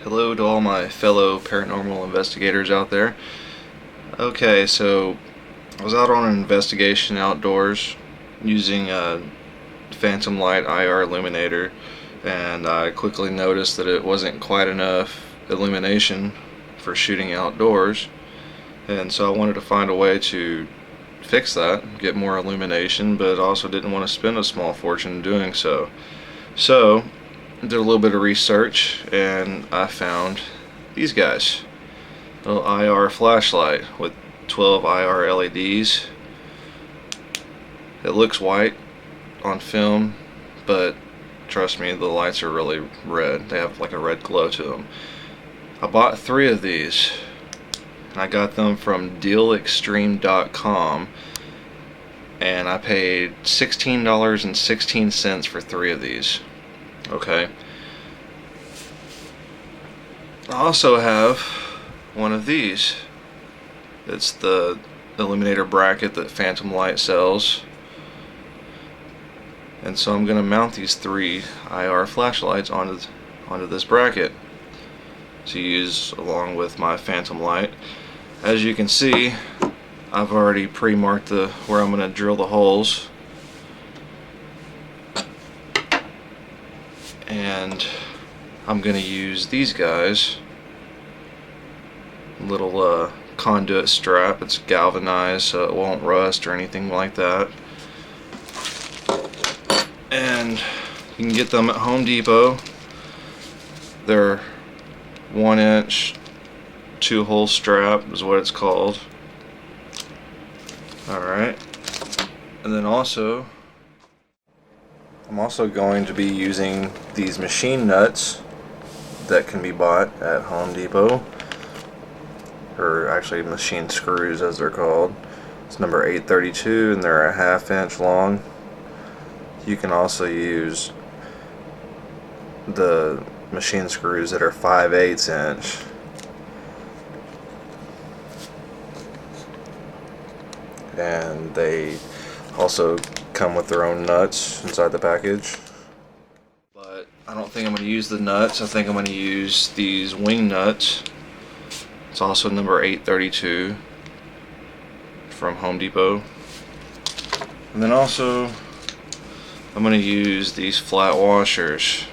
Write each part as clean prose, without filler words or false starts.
Hello to all my fellow paranormal investigators out there. Okay, so I was out on an investigation outdoors using a phantom light IR illuminator, and I quickly noticed that it wasn't quite enough illumination for shooting outdoors, and so I wanted to find a way to fix that, get more illumination, but also didn't want to spend a small fortune doing so. So did a little bit of research and I found these guys. A little IR flashlight with 12 IR LEDs. It looks white on film, but trust me, the lights are really red. They have like a red glow to them. I bought 3 of these and I got them from dealextreme.com, and I paid $16.16 for 3 of these. Okay. I also have one of these. It's the illuminator bracket that Phantom Light sells. And so I'm going to mount these 3 IR flashlights onto this bracket to use along with my Phantom Light. As you can see, I've already pre-marked where I'm going to drill the holes. And I'm going to use these guys, little conduit strap. It's galvanized so it won't rust or anything like that, and you can get them at Home Depot. They're 1-inch 2-hole strap is what it's called. Alright, and then also I'm also going to be using these machine nuts that can be bought at Home Depot, or actually machine screws as they're called. It's number 832 and they're a 1/2 inch long. You can also use the machine screws that are 5/8 inch. And they also come with their own nuts inside the package. But I don't think I'm going to use the nuts. I think I'm going to use these wing nuts. It's also number 832 from Home Depot. And then also I'm going to use these flat washers,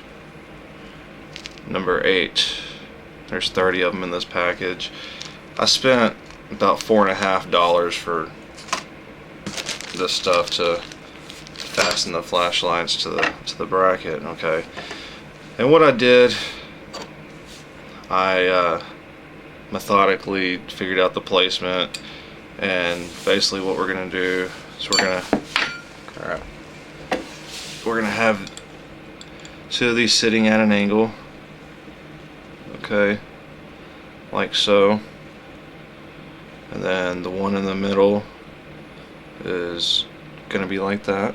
number 8. There's 30 of them in this package. I spent about $4.50 for this stuff to fasten the flashlights to the bracket. Okay, and what I did, I methodically figured out the placement, and basically what we're gonna do is we're gonna have 2 of these sitting at an angle, okay, like so, and then the one in the middle is gonna be like that,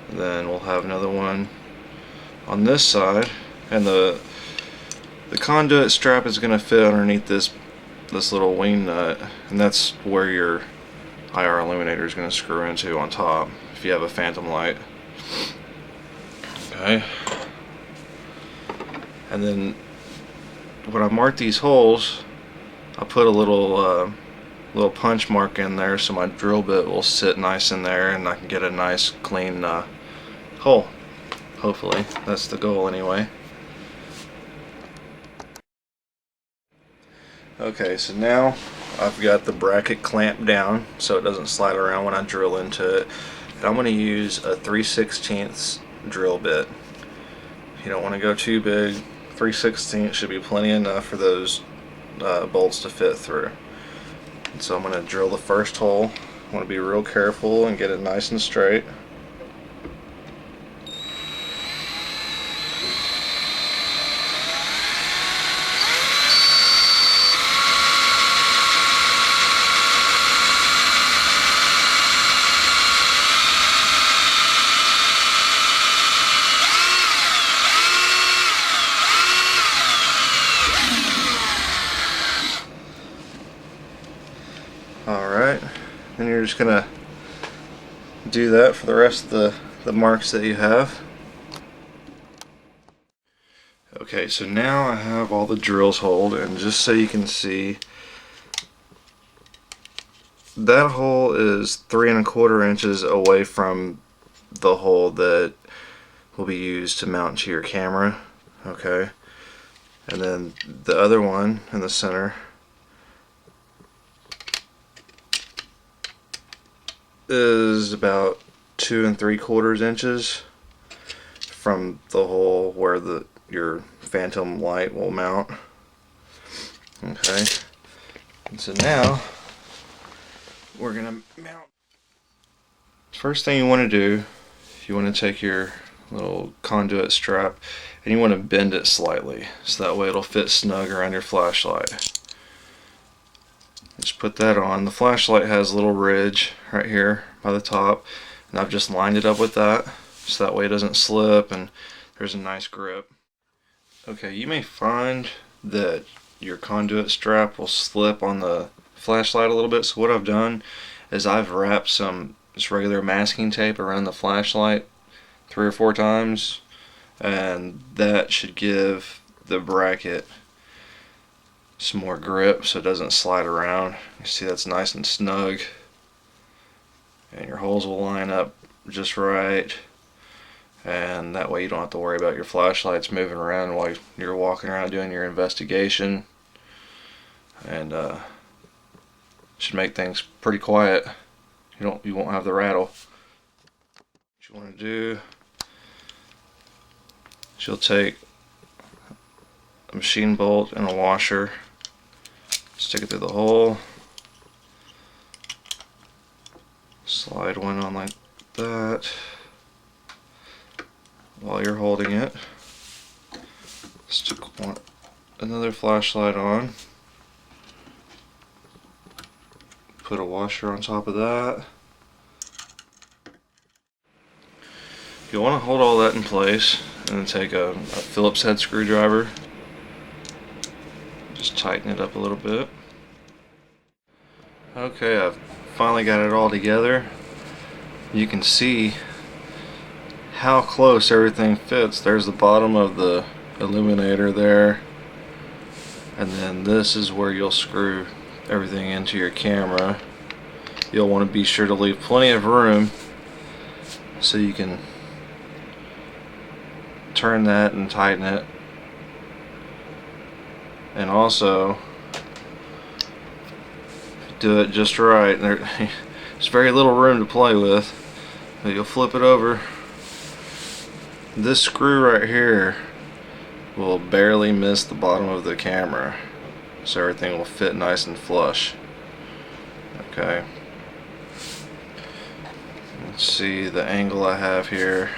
and then we'll have another one on this side, and the conduit strap is gonna fit underneath this little wing nut, and that's where your IR illuminator is gonna screw into on top if you have a Phantom Light. Okay, and then when I mark these holes, I put a little punch mark in there so my drill bit will sit nice in there and I can get a nice clean hole. Hopefully, that's the goal anyway. Okay, so now I've got the bracket clamped down so it doesn't slide around when I drill into it. And I'm going to use a 3/16 drill bit. You don't want to go too big. 3/16 should be plenty enough for those bolts to fit through. And so I'm going to drill the first hole. I want to be real careful and get it nice and straight. Alright, then you're just gonna do that for the rest of the marks that you have. Okay, so now I have all the drills holed, and just so you can see, that hole is 3¼ inches away from the hole that will be used to mount to your camera. Okay, and then the other one in the center is about 2¾ inches from the hole where your phantom light will mount. Okay, and so now we're gonna mount. First thing you want to do, you want to take your little conduit strap and you want to bend it slightly so that way it'll fit snug around your flashlight. Just put that on. The flashlight has a little ridge right here by the top, and I've just lined it up with that so that way it doesn't slip and there's a nice grip. Okay, you may find that your conduit strap will slip on the flashlight a little bit, so what I've done is I've wrapped some just regular masking tape around the flashlight 3 or 4 times, and that should give the bracket some more grip so it doesn't slide around. You see that's nice and snug, and your holes will line up just right, and that way you don't have to worry about your flashlights moving around while you're walking around doing your investigation, and should make things pretty quiet. You won't have the rattle. What you want to do, you'll take a machine bolt and a washer, stick it through the hole, slide one on like that while you're holding it. Stick another flashlight on, put a washer on top of that. You'll want to hold all that in place and then take a Phillips head screwdriver, just tighten it up a little bit. Okay, I've finally got it all together. You can see how close everything fits. There's the bottom of the illuminator there, and then this is where you'll screw everything into your camera. You'll want to be sure to leave plenty of room so you can turn that and tighten it, and also do it just right. There's very little room to play with, but you'll flip it over. This screw right here will barely miss the bottom of the camera, so everything will fit nice and flush. Okay, let's see the angle I have here.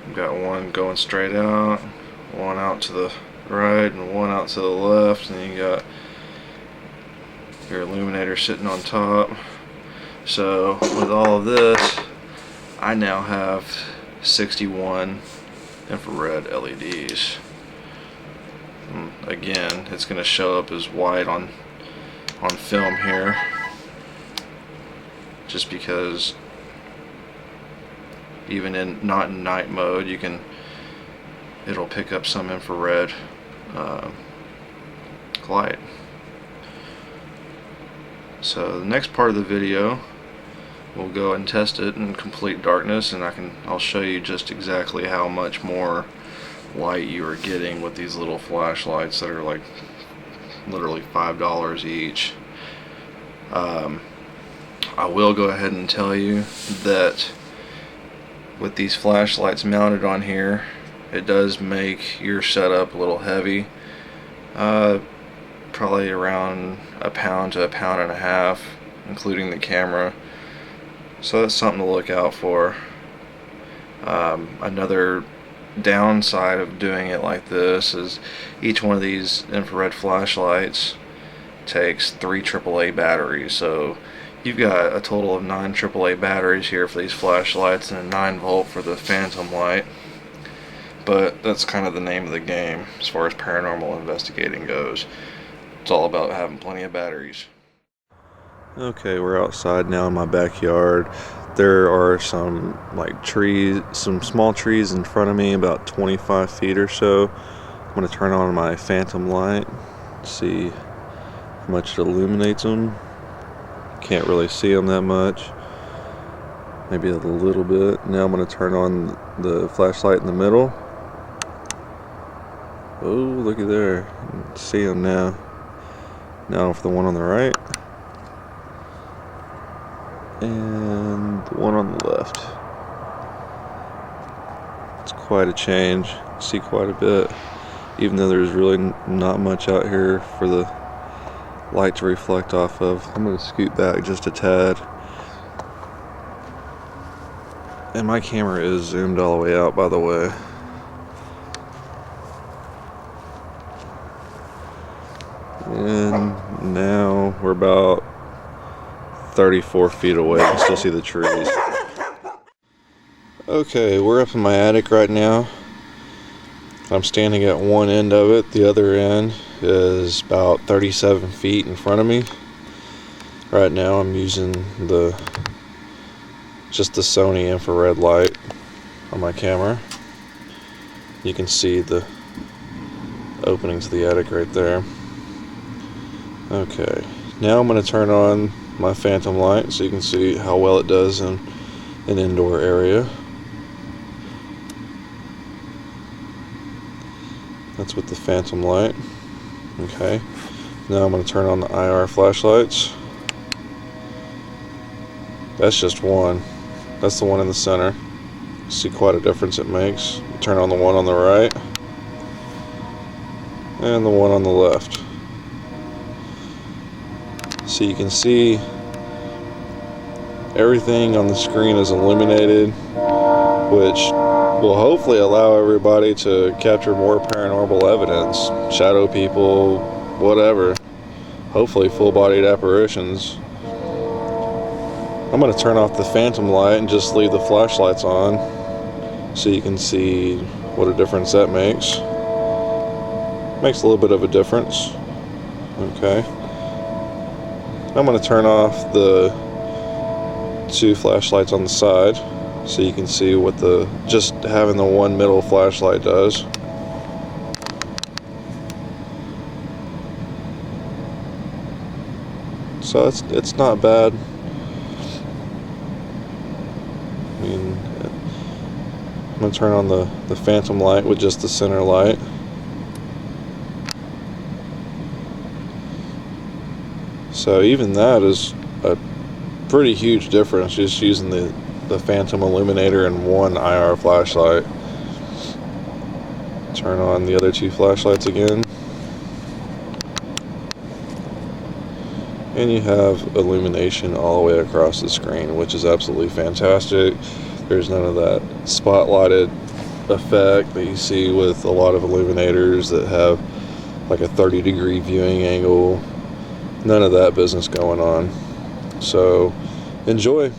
I've got one going straight out, one out to the right, and one out to the left, and you got your illuminator sitting on top. So with all of this, I now have 61 infrared LEDs. And again, it's going to show up as white on film here, just because even not in night mode, it'll pick up some infrared light. So the next part of the video, we'll go and test it in complete darkness, and I'll show you just exactly how much more light you are getting with these little flashlights that are like literally $5 each. I will go ahead and tell you that with these flashlights mounted on here, it does make your setup a little heavy. Probably around a pound to a pound and a half, including the camera. So that's something to look out for. Another downside of doing it like this is each one of these infrared flashlights takes 3 AAA batteries. So you've got a total of 9 AAA batteries here for these flashlights and a 9-volt for the phantom light. But that's kind of the name of the game as far as paranormal investigating goes. It's all about having plenty of batteries. Okay, we're outside now in my backyard. There are some like trees, some small trees in front of me, about 25 feet or so. I'm going to turn on my phantom light, see how much it illuminates them. Can't really see them that much, maybe a little bit. Now I'm going to turn on the flashlight in the middle. Oh, looky there, you can see them now. Now for the one on the right and the one on the left. It's quite a change. See quite a bit, even though there's really not much out here for the light to reflect off of. I'm going to scoot back just a tad, and my camera is zoomed all the way out, by the way. And now we're about 34 feet away. You can still see the trees. Okay, we're up in my attic right now. I'm standing at one end of it. The other end is about 37 feet in front of me. Right now I'm using just the Sony infrared light on my camera. You can see the opening to the attic right there. Okay, now I'm going to turn on my phantom light so you can see how well it does in an indoor area. That's with the phantom light. Okay, now I'm going to turn on the IR flashlights. That's just one. That's the one in the center. See quite a difference it makes. Turn on the one on the right and the one on the left. So you can see everything on the screen is illuminated, which will hopefully allow everybody to capture more paranormal evidence, shadow people, whatever. Hopefully full-bodied apparitions. I'm going to turn off the phantom light and just leave the flashlights on so you can see what a difference that makes. Makes a little bit of a difference. Okay. I'm going to turn off the two flashlights on the side so you can see what just having the one middle flashlight does. So it's not bad. I mean, I'm going to turn on the phantom light with just the center light. So even that is a pretty huge difference, just using the phantom illuminator and one IR flashlight. Turn on the other two flashlights again, and you have illumination all the way across the screen, which is absolutely fantastic. There's none of that spotlighted effect that you see with a lot of illuminators that have like a 30-degree viewing angle. None of that business going on. So enjoy.